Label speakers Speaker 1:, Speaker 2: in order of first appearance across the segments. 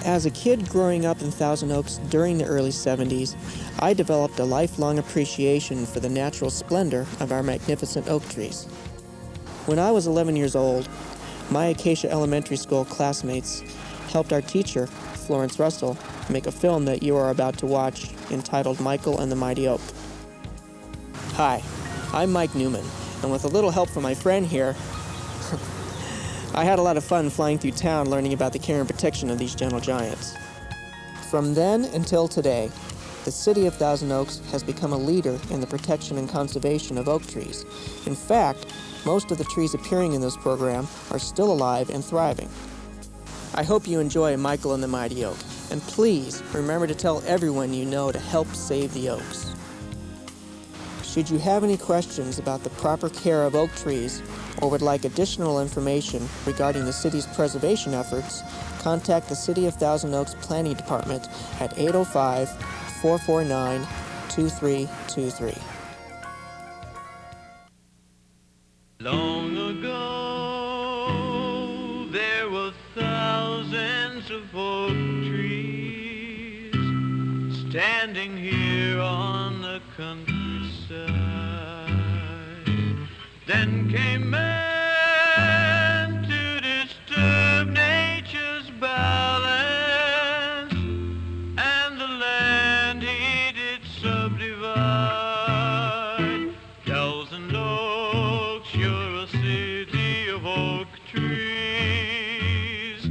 Speaker 1: As a kid growing up in Thousand Oaks during the early 70s, I developed a lifelong appreciation for the natural splendor of our magnificent oak trees. When I was 11 years old, my Acacia Elementary School classmates helped our teacher, Florence Russell, make a film that you are about to watch entitled Michael and the Mighty Oak. Hi, I'm Mike Newman, and with a little help from my friend here, I had a lot of fun flying through town learning about the care and protection of these gentle giants. From then until today, the city of Thousand Oaks has become a leader in the protection and conservation of oak trees. In fact, most of the trees appearing in this program are still alive and thriving. I hope you enjoy Michael and the Mighty Oak, and please remember to tell everyone you know to help save the oaks. Should you have any questions about the proper care of oak trees or would like additional information regarding the city's preservation efforts, contact the City of Thousand Oaks Planning Department at 805-449-2323.
Speaker 2: Long ago, there were thousands of oak trees standing here on the countryside. Then came man to disturb nature's balance, and the land he did subdivide. Thousand Oaks, you're a city of oak trees,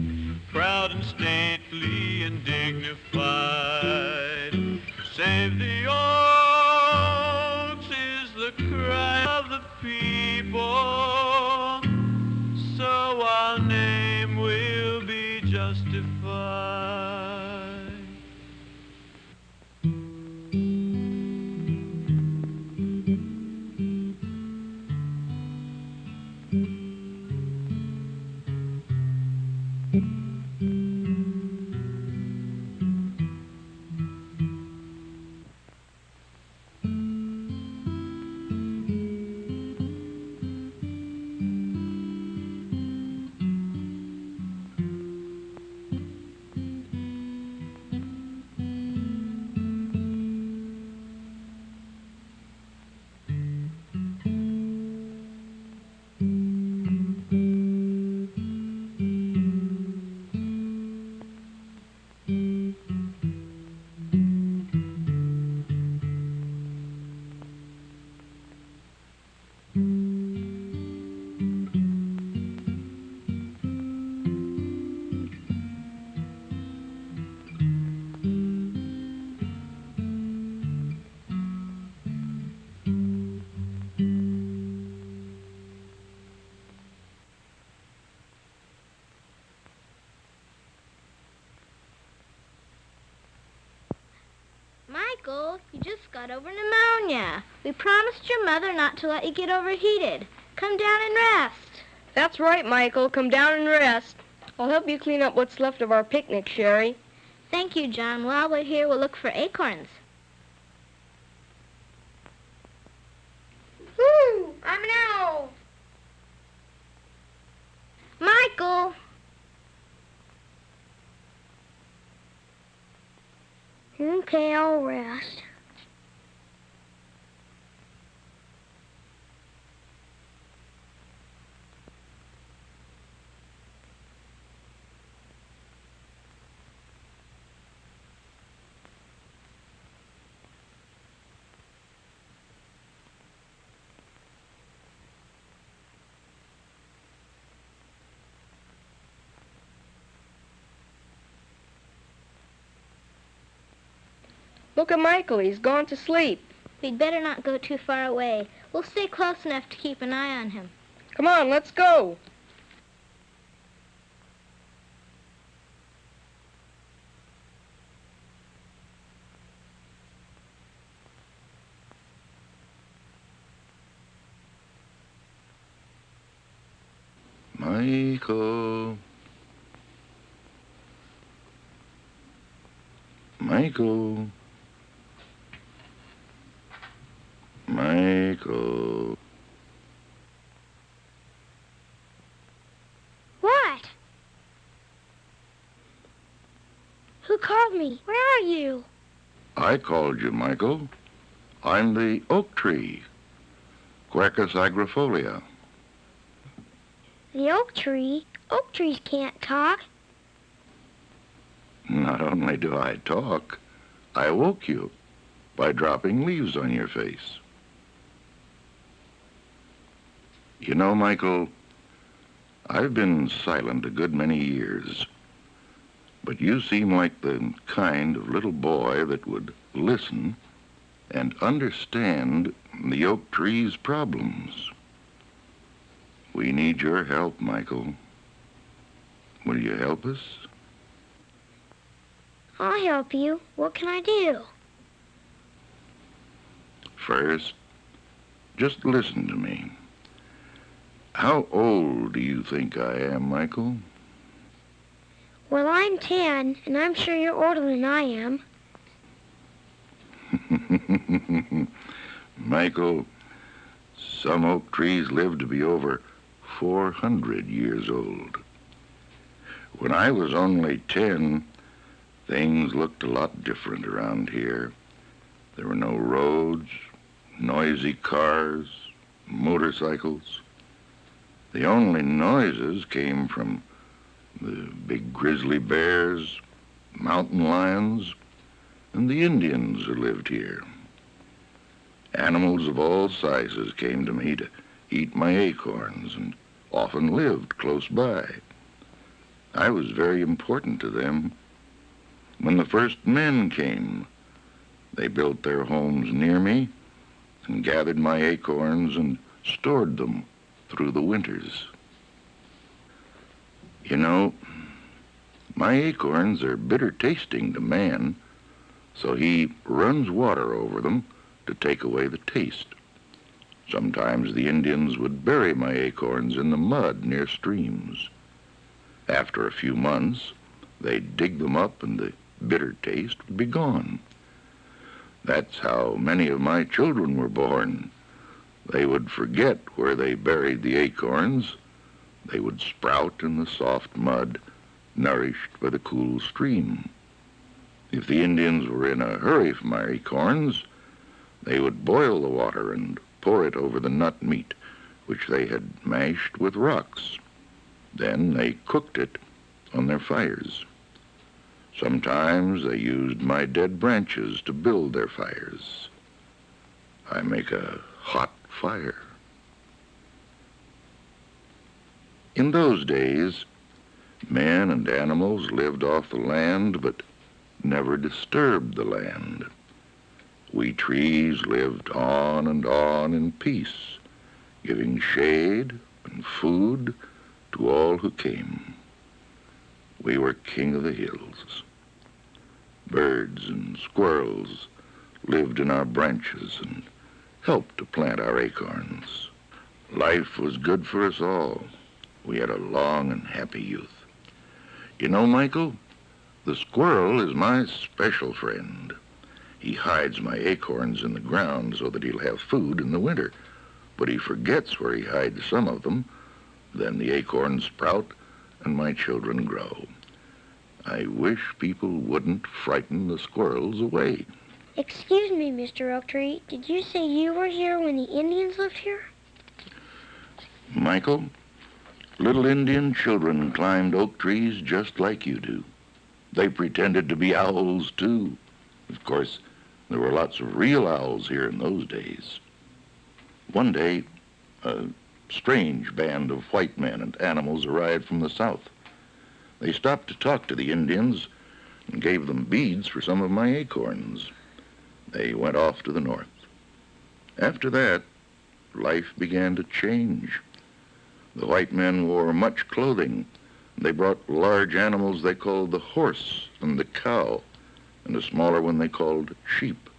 Speaker 2: proud and stately and dignified. Save the oaks is the cry of the people, so our name will be justified.
Speaker 3: Michael, you just got over pneumonia. We promised your mother not to let you get overheated. Come down and rest.
Speaker 4: That's right, Michael. Come down and rest. I'll help you clean up what's left of our picnic, Sherry.
Speaker 3: Thank you, John. While we're here, we'll look for acorns.
Speaker 4: Woo! I'm an owl.
Speaker 3: Michael!
Speaker 4: Okay, I'll rest. Look at Michael. He's gone to sleep.
Speaker 3: We'd better not go too far away. We'll stay close enough to keep an eye on him.
Speaker 4: Come on, let's go.
Speaker 5: Michael. Michael. Michael.
Speaker 3: What? Who called me? Where are you?
Speaker 5: I called you, Michael. I'm the oak tree, Quercus agrifolia.
Speaker 3: The oak tree? Oak trees can't talk.
Speaker 5: Not only do I talk, I woke you by dropping leaves on your face. You know, Michael, I've been silent a good many years, but you seem like the kind of little boy that would listen and understand the oak tree's problems. We need your help, Michael. Will you help us?
Speaker 3: I'll help you. What can I do?
Speaker 5: First, just listen to me. How old do you think I am, Michael?
Speaker 3: Well, I'm 10, and I'm sure you're older than I am.
Speaker 5: Michael, some oak trees live to be over 400 years old. When I was only 10, things looked a lot different around here. There were no roads, noisy cars, motorcycles. The only noises came from the big grizzly bears, mountain lions, and the Indians who lived here. Animals of all sizes came to me to eat my acorns and often lived close by. I was very important to them. When the first men came, they built their homes near me and gathered my acorns and stored them through the winters. You know, my acorns are bitter tasting to man, so he runs water over them to take away the taste. Sometimes the Indians would bury my acorns in the mud near streams. After a few months, they'd dig them up and the bitter taste would be gone. That's how many of my children were born. They would forget where they buried the acorns. They would sprout in the soft mud, nourished by the cool stream. If the Indians were in a hurry for my acorns, they would boil the water and pour it over the nut meat, which they had mashed with rocks. Then they cooked it on their fires. Sometimes they used my dead branches to build their fires. I make a hot fire. In those days, men and animals lived off the land, but never disturbed the land. We trees lived on and on in peace, giving shade and food to all who came. We were king of the hills. Birds and squirrels lived in our branches and helped to plant our acorns. Life was good for us all. We had a long and happy youth. You know, Michael, the squirrel is my special friend. He hides my acorns in the ground so that he'll have food in the winter, but he forgets where he hides some of them. Then the acorns sprout and my children grow. I wish people wouldn't frighten the squirrels away.
Speaker 3: Excuse me, Mr. Oak Tree. Did you say you were here when the Indians lived here?
Speaker 5: Michael, little Indian children climbed oak trees just like you do. They pretended to be owls, too. Of course, there were lots of real owls here in those days. One day, a strange band of white men and animals arrived from the south. They stopped to talk to the Indians and gave them beads for some of my acorns. They went off to the north. After that, life began to change. The white men wore much clothing. They brought large animals they called the horse and the cow, and a smaller one they called sheep.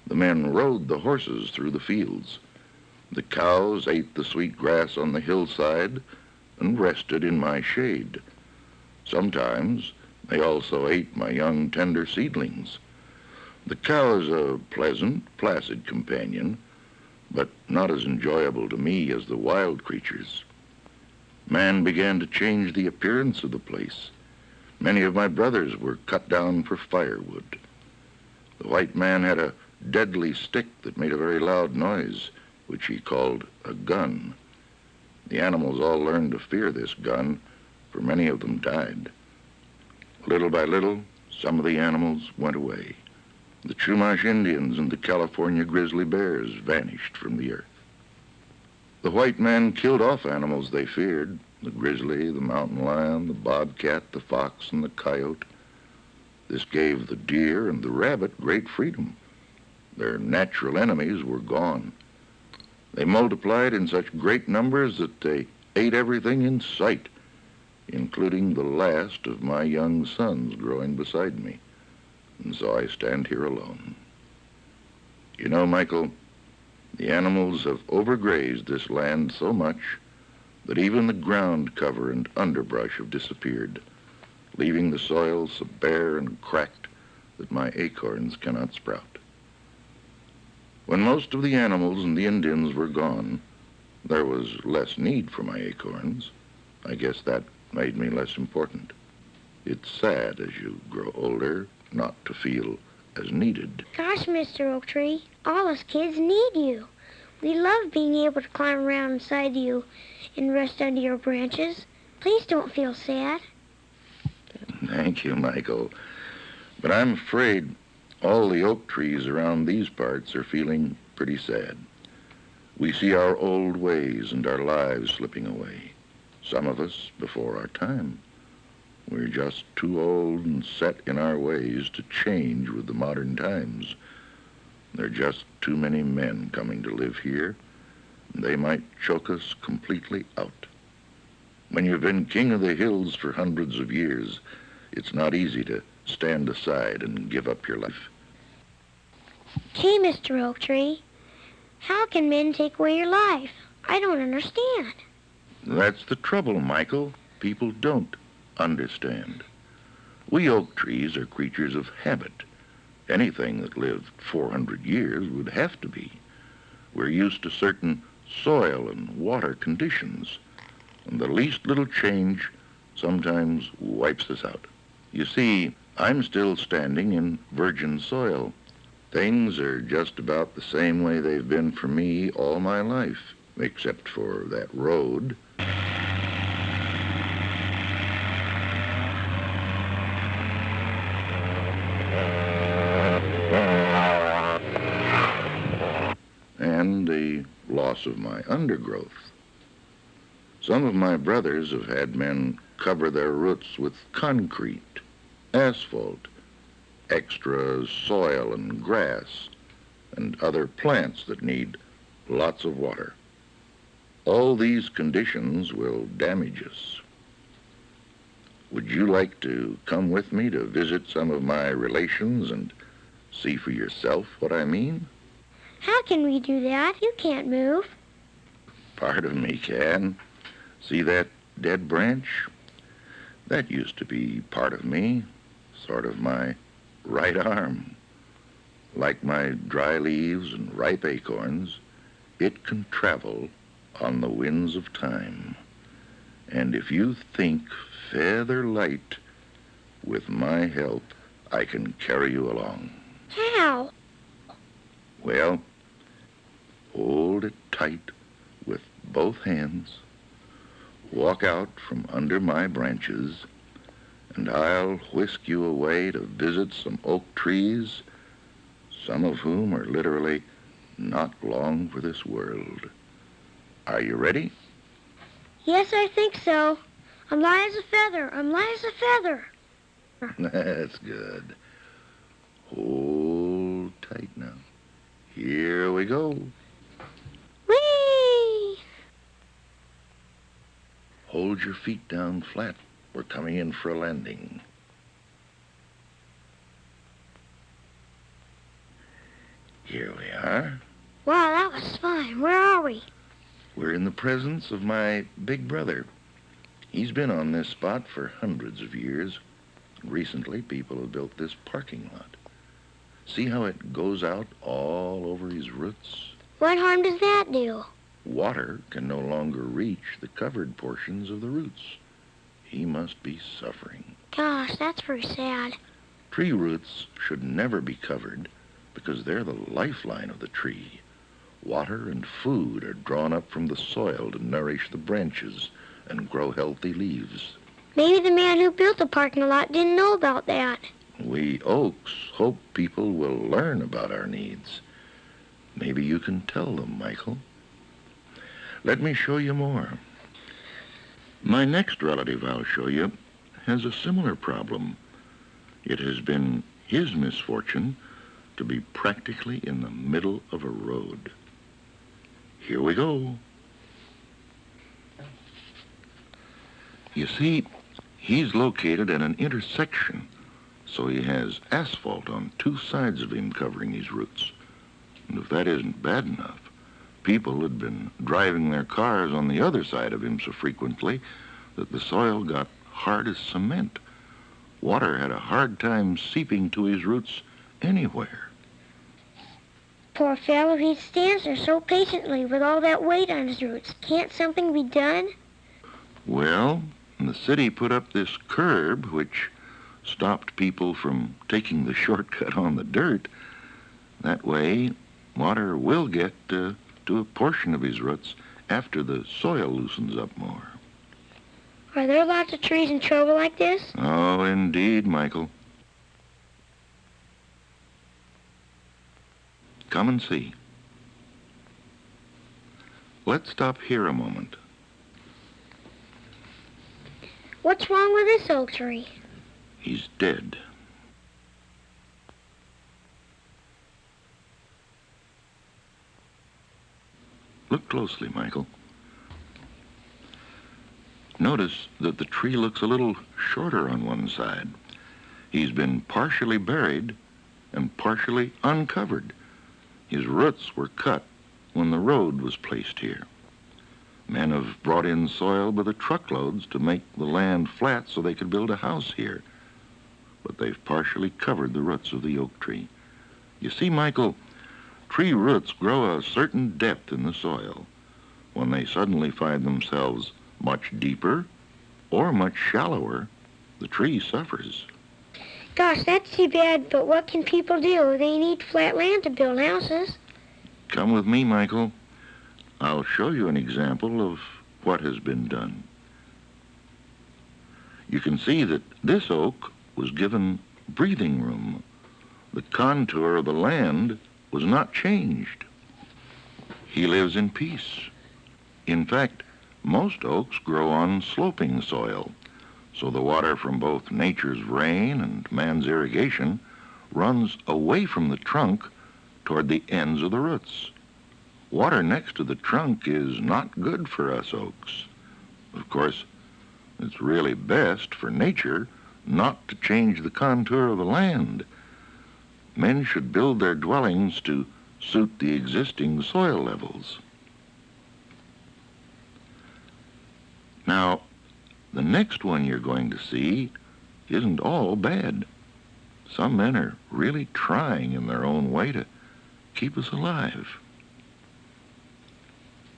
Speaker 5: The men rode the horses through the fields. The cows ate the sweet grass on the hillside and rested in my shade. Sometimes they also ate my young tender seedlings. The cow is a pleasant, placid companion, but not as enjoyable to me as the wild creatures. Man began to change the appearance of the place. Many of my brothers were cut down for firewood. The white man had a deadly stick that made a very loud noise, which he called a gun. The animals all learned to fear this gun, for many of them died. Little by little, some of the animals went away. The Chumash Indians and the California grizzly bears vanished from the earth. The white man killed off animals they feared: the grizzly, the mountain lion, the bobcat, the fox, and the coyote. This gave the deer and the rabbit great freedom. Their natural enemies were gone. They multiplied in such great numbers that they ate everything in sight, including the last of my young sons growing beside me. And so I stand here alone. You know, Michael, the animals have overgrazed this land so much that even the ground cover and underbrush have disappeared, leaving the soil so bare and cracked that my acorns cannot sprout. When most of the animals and the Indians were gone, there was less need for my acorns. I guess that made me less important. It's sad as you grow older not to feel as needed.
Speaker 3: Gosh, Mr. Oak Tree, all us kids need you. We love being able to climb around inside you and rest under your branches. Please don't feel sad.
Speaker 5: Thank you, Michael. But I'm afraid all the oak trees around these parts are feeling pretty sad. We see our old ways and our lives slipping away, some of us before our time. We're just too old and set in our ways to change with the modern times. There are just too many men coming to live here, and they might choke us completely out. When you've been king of the hills for hundreds of years, it's not easy to stand aside and give up your life.
Speaker 3: Gee, Mr. Oak Tree, how can men take away your life? I don't understand.
Speaker 5: That's the trouble, Michael. People don't understand. We oak trees are creatures of habit. Anything that lived 400 years would have to be. We're used to certain soil and water conditions, and the least little change sometimes wipes us out. You see, I'm still standing in virgin soil. Things are just about the same way they've been for me all my life, except for that road. And the loss of my undergrowth. Some of my brothers have had men cover their roots with concrete, asphalt, extra soil and grass, and other plants that need lots of water. All these conditions will damage us. Would you like to come with me to visit some of my relations and see for yourself what I mean?
Speaker 3: How can we do that? You can't move.
Speaker 5: Part of me can. See that dead branch? That used to be part of me, sort of my right arm. Like my dry leaves and ripe acorns, it can travel on the winds of time. And if you think feather light, with my help, I can carry you along.
Speaker 3: How?
Speaker 5: Well, hold it tight with both hands, walk out from under my branches, and I'll whisk you away to visit some oak trees, some of whom are literally not long for this world. Are you ready?
Speaker 3: Yes, I think so. I'm light as a feather. I'm light as a feather.
Speaker 5: That's good. Hold tight now. Here we go.
Speaker 3: Whee!
Speaker 5: Hold your feet down flat. We're coming in for a landing. Here we are.
Speaker 3: Wow, that was fun. Where are we?
Speaker 5: We're in the presence of my big brother. He's been on this spot for hundreds of years. Recently, people have built this parking lot. See how it goes out all over his roots?
Speaker 3: What harm does that do?
Speaker 5: Water can no longer reach the covered portions of the roots. he must be suffering.
Speaker 3: Gosh, that's very sad.
Speaker 5: Tree roots should never be covered because they're the lifeline of the tree. Water and food are drawn up from the soil to nourish the branches and grow healthy leaves.
Speaker 3: Maybe the man who built the parking lot didn't know about that.
Speaker 5: We oaks hope people will learn about our needs. Maybe you can tell them, Michael. Let me show you more. My next relative I'll show you has a similar problem. It has been his misfortune to be practically in the middle of a road. Here we go. You see, he's located at an intersection, so he has asphalt on two sides of him covering his roots. And if that isn't bad enough, people had been driving their cars on the other side of him so frequently that the soil got hard as cement. Water had a hard time seeping to his roots anywhere.
Speaker 3: Poor fellow, he stands there so patiently with all that weight on his roots. Can't something be done?
Speaker 5: Well, the city put up this curb which stopped people from taking the shortcut on the dirt. That way, water will get to a portion of his roots after the soil loosens up more.
Speaker 3: Are there lots of trees in trouble like this?
Speaker 5: Oh, indeed, Michael. Come and see. Let's stop here a moment.
Speaker 3: What's wrong with this oak tree?
Speaker 5: He's dead. Look closely, Michael. Notice that the tree looks a little shorter on one side. He's been partially buried and partially uncovered. His roots were cut when the road was placed here. Men have brought in soil by the truckloads to make the land flat so they could build a house here. But they've partially covered the roots of the oak tree. You see, Michael, tree roots grow a certain depth in the soil. When they suddenly find themselves much deeper or much shallower, the tree suffers.
Speaker 3: Gosh, that's too bad, but what can people do? They need flat land to build houses.
Speaker 5: Come with me, Michael. I'll show you an example of what has been done. You can see that this oak was given breathing room. The contour of the land was not changed. He lives in peace. In fact, most oaks grow on sloping soil, so the water from both nature's rain and man's irrigation runs away from the trunk toward the ends of the roots. Water next to the trunk is not good for us oaks. Of course, it's really best for nature not to change the contour of the land. Men should build their dwellings to suit the existing soil levels. Now, the next one you're going to see isn't all bad. Some men are really trying in their own way to keep us alive.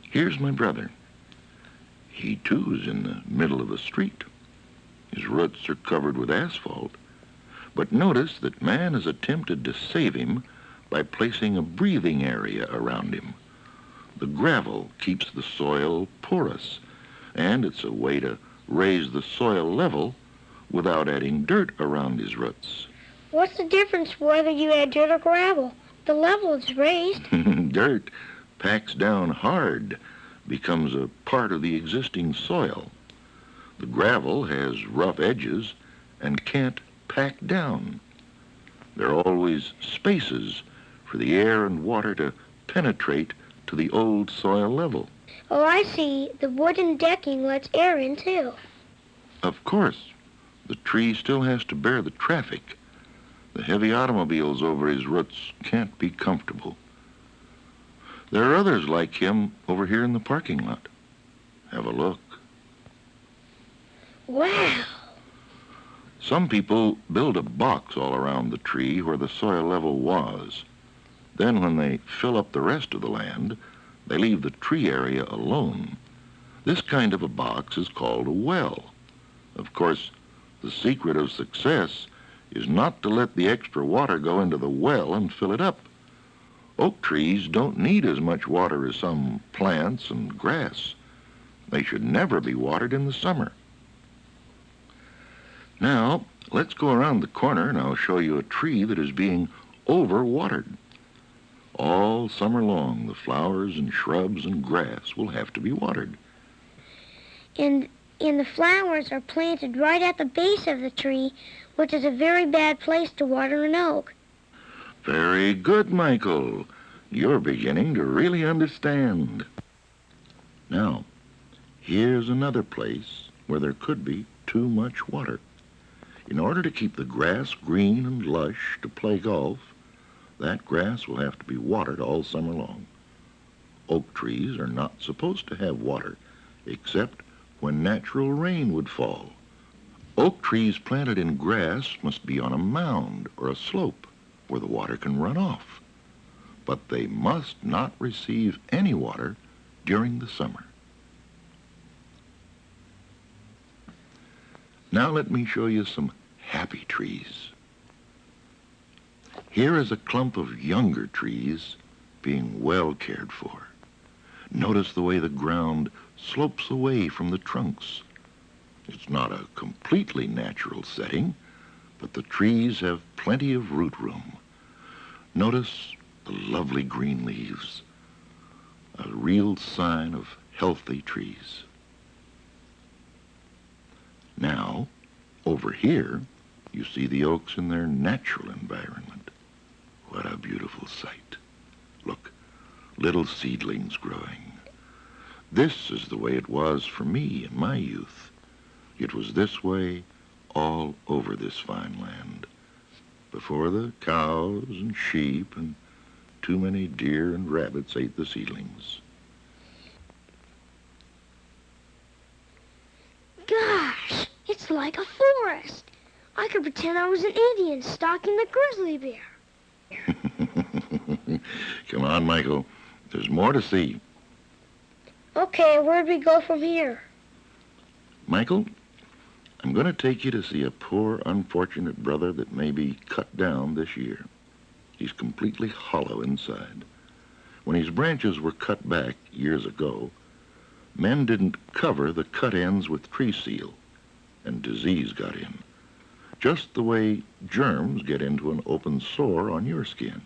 Speaker 5: Here's my brother. He too is in the middle of a street. His roots are covered with asphalt. But notice that man has attempted to save him by placing a breathing area around him. The gravel keeps the soil porous, and it's a way to raise the soil level without adding dirt around his roots.
Speaker 3: What's the difference whether you add dirt or gravel? The level is raised.
Speaker 5: Dirt packs down hard, becomes a part of the existing soil. The gravel has rough edges and can't pack down. There are always spaces for the air and water to penetrate to the old soil level.
Speaker 3: Oh, I see. The wooden decking lets air in, too.
Speaker 5: Of course, the tree still has to bear the traffic. The heavy automobiles over his roots can't be comfortable. There are others like him over here in the parking lot. Have a look.
Speaker 3: Wow.
Speaker 5: Some people build a box all around the tree where the soil level was. Then when they fill up the rest of the land, they leave the tree area alone. This kind of a box is called a well. Of course, the secret of success is not to let the extra water go into the well and fill it up. Oak trees don't need as much water as some plants and grass. They should never be watered in the summer. Now, let's go around the corner and I'll show you a tree that is being overwatered. All summer long, the flowers and shrubs and grass will have to be watered.
Speaker 3: And the flowers are planted right at the base of the tree, which is a very bad place to water an oak.
Speaker 5: Very good, Michael. You're beginning to really understand. Now, here's another place where there could be too much water. In order to keep the grass green and lush to play golf, that grass will have to be watered all summer long. Oak trees are not supposed to have water, except when natural rain would fall. Oak trees planted in grass must be on a mound or a slope where the water can run off. But they must not receive any water during the summer. Now let me show you some happy trees. Here is a clump of younger trees being well cared for. Notice the way the ground slopes away from the trunks. It's not a completely natural setting, but the trees have plenty of root room. Notice the lovely green leaves, a real sign of healthy trees. Now, over here, you see the oaks in their natural environment. What a beautiful sight. Look, little seedlings growing. This is the way it was for me in my youth. It was this way all over this fine land, before the cows and sheep and too many deer and rabbits ate the seedlings.
Speaker 3: Gosh, it's like a forest. I could pretend I was an Indian stalking the grizzly bear.
Speaker 5: Come on, Michael. There's more to see.
Speaker 3: Okay, where'd we go from here?
Speaker 5: Michael, I'm going to take you to see a poor, unfortunate brother that may be cut down this year. He's completely hollow inside. When his branches were cut back years ago, men didn't cover the cut ends with tree seal, and disease got in, just the way germs get into an open sore on your skin.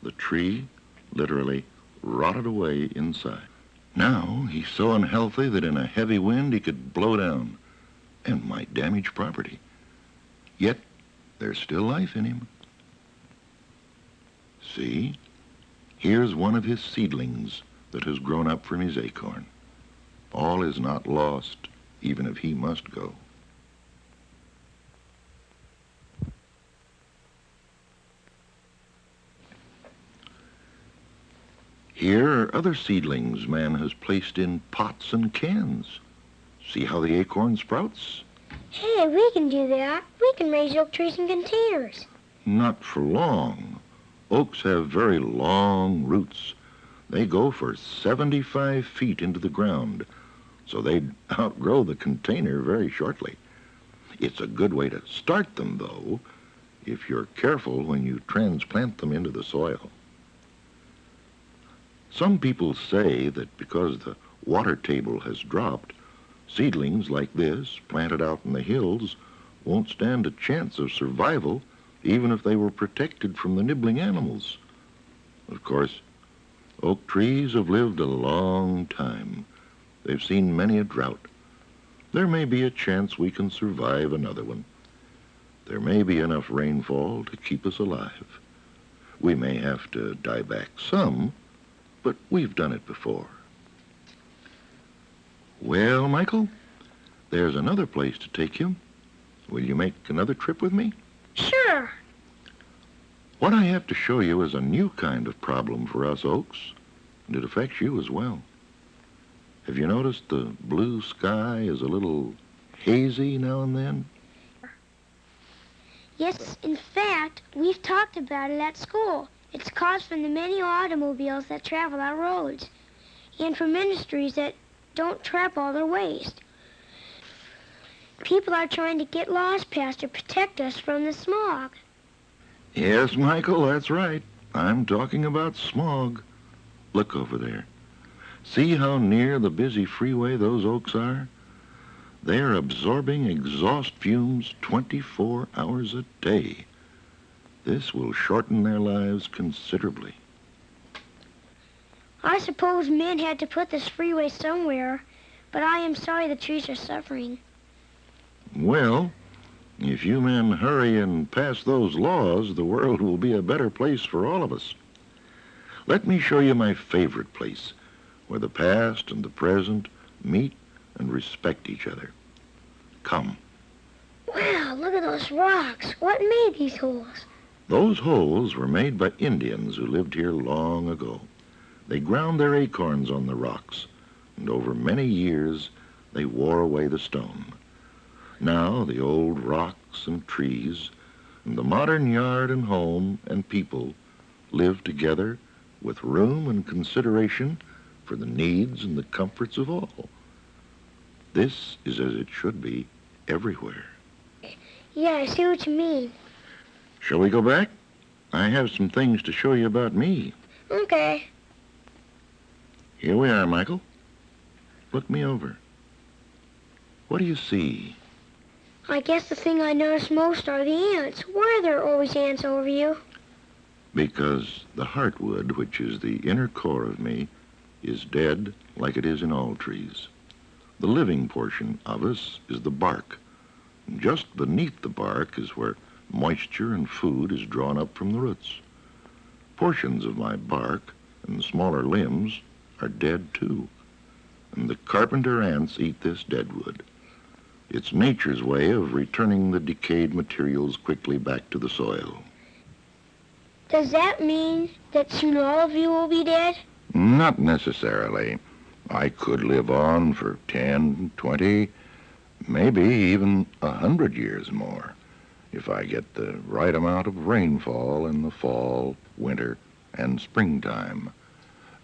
Speaker 5: The tree literally rotted away inside. Now he's so unhealthy that in a heavy wind he could blow down and might damage property. Yet there's still life in him. See, here's one of his seedlings that has grown up from his acorn. All is not lost, even if he must go. Here are other seedlings man has placed in pots and cans. See how the acorn sprouts?
Speaker 3: Hey, we can do that. We can raise oak trees in containers.
Speaker 5: Not for long. Oaks have very long roots. They go for 75 feet into the ground, so they'd outgrow the container very shortly. It's a good way to start them, though, if you're careful when you transplant them into the soil. Some people say that because the water table has dropped, seedlings like this, planted out in the hills, won't stand a chance of survival even if they were protected from the nibbling animals. Of course, oak trees have lived a long time. They've seen many a drought. There may be a chance we can survive another one. There may be enough rainfall to keep us alive. We may have to die back some, but we've done it before. Well, Michael, there's another place to take you. Will you make another trip with me?
Speaker 3: Sure.
Speaker 5: What I have to show you is a new kind of problem for us oaks, and it affects you as well. Have you noticed the blue sky is a little hazy now and then?
Speaker 3: Yes, in fact, we've talked about it at school. It's caused from the many automobiles that travel our roads, and from industries that don't trap all their waste. People are trying to get laws passed to protect us from the smog.
Speaker 5: Yes, Michael, that's right. I'm talking about smog. Look over there. See how near the busy freeway those oaks are? They're absorbing exhaust fumes 24 hours a day. This will shorten their lives considerably.
Speaker 3: I suppose men had to put this freeway somewhere, but I am sorry the trees are suffering.
Speaker 5: Well, if you men hurry and pass those laws, the world will be a better place for all of us. Let me show you my favorite place, where the past and the present meet and respect each other. Come.
Speaker 3: Wow, look at those rocks. What made these holes?
Speaker 5: Those holes were made by Indians who lived here long ago. They ground their acorns on the rocks, and over many years they wore away the stone. Now the old rocks and trees and the modern yard and home and people live together with room and consideration for the needs and the comforts of all. This is as it should be everywhere.
Speaker 3: Yeah, I see what you mean.
Speaker 5: Shall we go back? I have some things to show you about me.
Speaker 3: Okay.
Speaker 5: Here we are, Michael. Look me over. What do you see?
Speaker 3: I guess the thing I notice most are the ants. Why are there always ants over you?
Speaker 5: Because the heartwood, which is the inner core of me, is dead like it is in all trees. The living portion of us is the bark. And just beneath the bark is where moisture and food is drawn up from the roots. Portions of my bark and smaller limbs are dead too. And the carpenter ants eat this dead wood. It's nature's way of returning the decayed materials quickly back to the soil.
Speaker 3: Does that mean that soon all of you will be dead?
Speaker 5: Not necessarily. I could live on for 10, 20, maybe even 100 years more if I get the right amount of rainfall in the fall, winter, and springtime.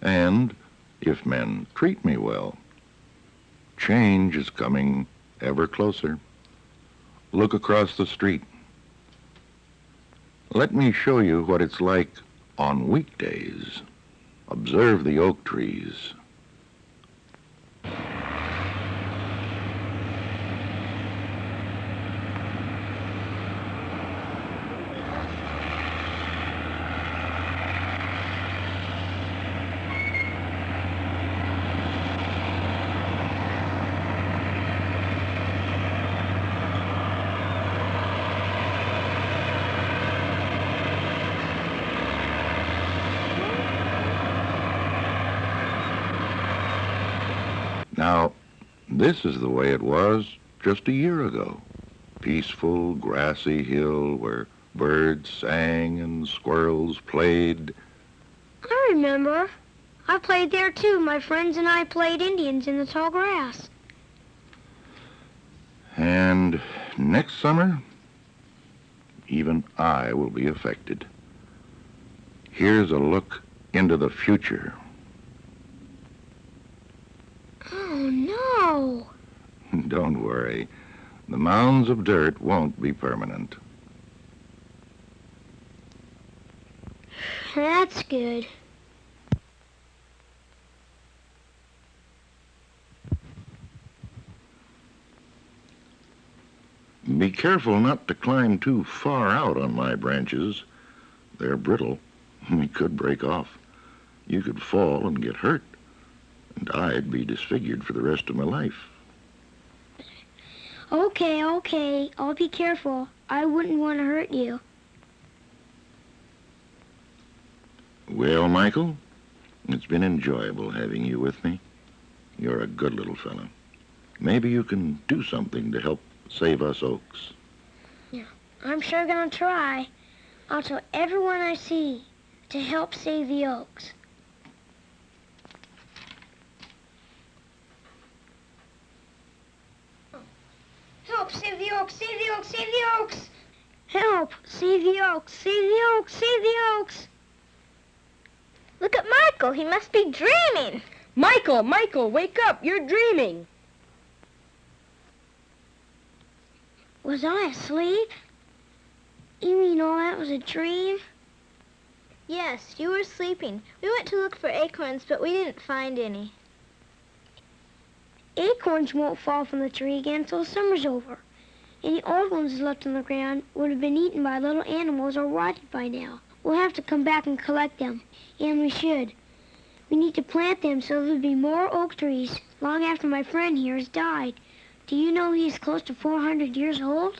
Speaker 5: And if men treat me well. Change is coming ever closer. Look across the street. Let me show you what it's like on weekdays. Observe the oak trees. Now, this is the way it was just a year ago. Peaceful, grassy hill where birds sang and squirrels played.
Speaker 3: I remember. I played there too. My friends and I played Indians in the tall grass.
Speaker 5: And next summer, even I will be affected. Here's a look into the future.
Speaker 3: Oh, no.
Speaker 5: Don't worry. The mounds of dirt won't be permanent.
Speaker 3: That's good.
Speaker 5: Be careful not to climb too far out on my branches. They're brittle. We could break off. You could fall and get hurt, and I'd be disfigured for the rest of my life.
Speaker 3: Okay. I'll be careful. I wouldn't want to hurt you.
Speaker 5: Well, Michael, it's been enjoyable having you with me. You're a good little fellow. Maybe you can do something to help save us oaks.
Speaker 3: Yeah, I'm sure gonna try. I'll tell everyone I see to help save the oaks. Help, save the oaks, save the oaks, save the oaks! Help, save the oaks, save the oaks, save the oaks!
Speaker 4: Look at Michael. He must be dreaming. Michael, wake up. You're dreaming.
Speaker 3: Was I asleep? You mean all that was a dream?
Speaker 6: Yes, you were sleeping. We went to look for acorns, but we didn't find any.
Speaker 3: Acorns won't fall from the tree again until summer's over. Any old ones left on the ground would have been eaten by little animals or rotted by now. We'll have to come back and collect them, and we should. We need to plant them so there'll be more oak trees long after my friend here has died. Do you know he's close to 400 years old?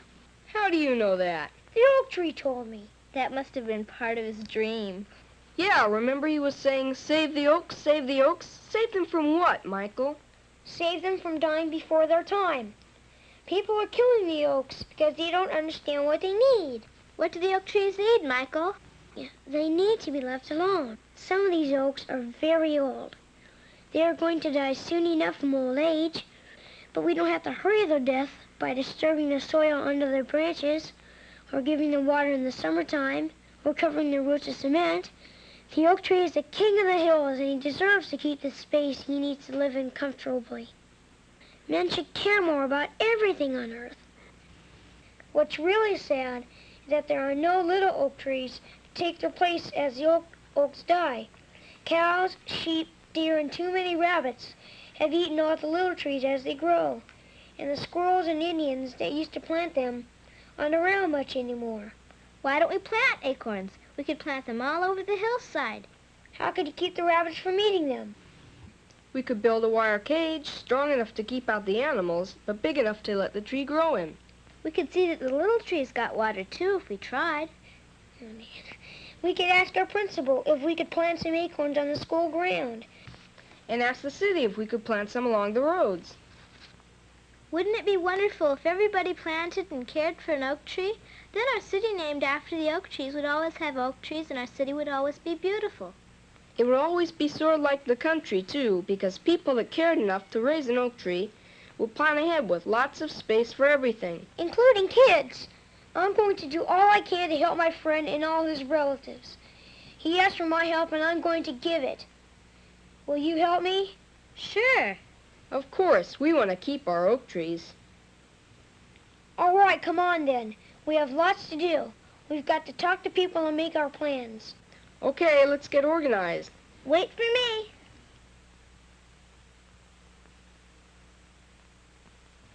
Speaker 4: How do you know that?
Speaker 3: The oak tree told me.
Speaker 6: That must have been part of his dream.
Speaker 4: Yeah, remember he was saying, save the oaks, save the oaks? Save them from what, Michael?
Speaker 3: Save them from dying before their time. People are killing the oaks because they don't understand what they need.
Speaker 6: What do the oak trees need, Michael?
Speaker 3: Yeah, they need to be left alone. Some of these oaks are very old. They are going to die soon enough from old age, but we don't have to hurry their death by disturbing the soil under their branches, or giving them water in the summertime, or covering their roots with cement. The oak tree is the king of the hills, and he deserves to keep the space he needs to live in comfortably. Men should care more about everything on earth. What's really sad is that there are no little oak trees to take their place as the oaks die. Cows, sheep, deer, and too many rabbits have eaten all the little trees as they grow, and the squirrels and Indians that used to plant them aren't around much anymore.
Speaker 6: Why don't we plant acorns? We could plant them all over the hillside.
Speaker 3: How could you keep the rabbits from eating them?
Speaker 4: We could build a wire cage strong enough to keep out the animals, but big enough to let the tree grow in.
Speaker 6: We could see that the little trees got water, too, if we tried.
Speaker 3: We could ask our principal if we could plant some acorns on the school ground.
Speaker 4: And ask the city if we could plant some along the roads.
Speaker 6: Wouldn't it be wonderful if everybody planted and cared for an oak tree? Then our city named after the oak trees would always have oak trees, and our city would always be beautiful.
Speaker 4: It would always be sort of like the country, too, because people that cared enough to raise an oak tree would plan ahead with lots of space for everything.
Speaker 3: Including kids. I'm going to do all I can to help my friend and all his relatives. He asked for my help, and I'm going to give it. Will you help me?
Speaker 6: Sure.
Speaker 4: Of course, we want to keep our oak trees.
Speaker 3: All right, come on then. We have lots to do. We've got to talk to people and make our plans.
Speaker 4: Okay, let's get organized.
Speaker 3: Wait for me.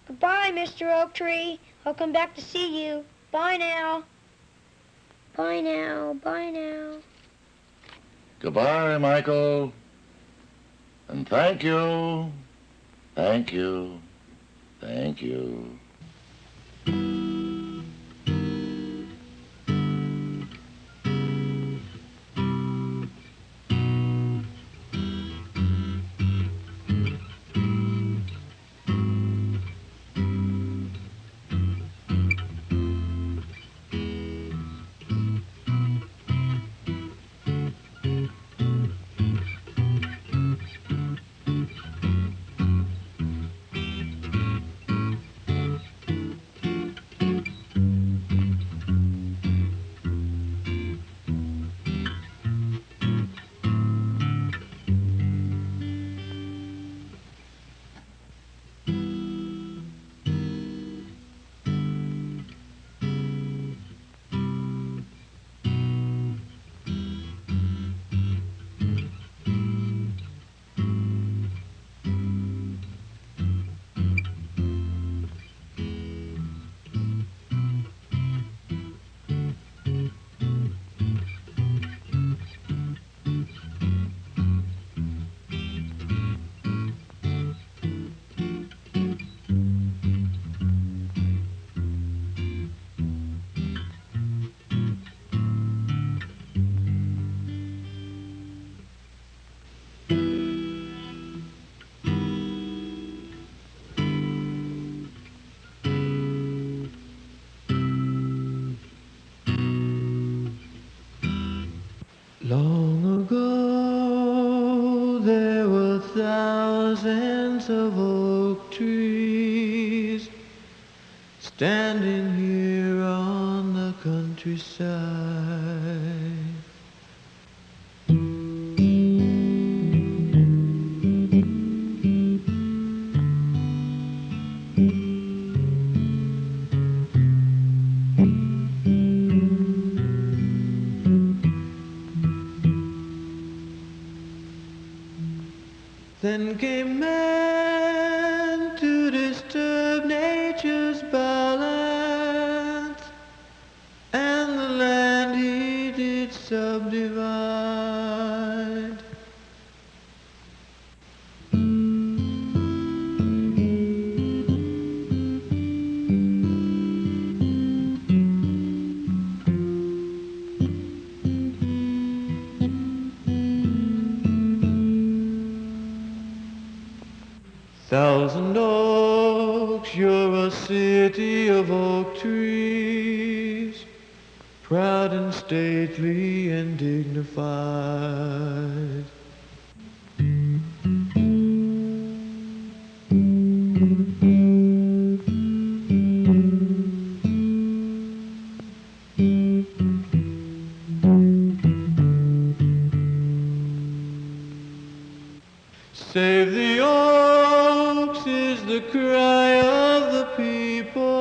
Speaker 3: Goodbye, Mr. Oak Tree. I'll come back to see you. Bye now. Bye now. Bye now.
Speaker 5: Goodbye, Michael. And thank you. Thank you. Thank you.
Speaker 7: Long ago there were thousands of oak trees standing here on the countryside. then came man to disturb nature's balance, and the land he did subdivide. Thousand Oaks, you're a city of oak trees, proud and stately and dignified. Save the oaks is the cry of the people.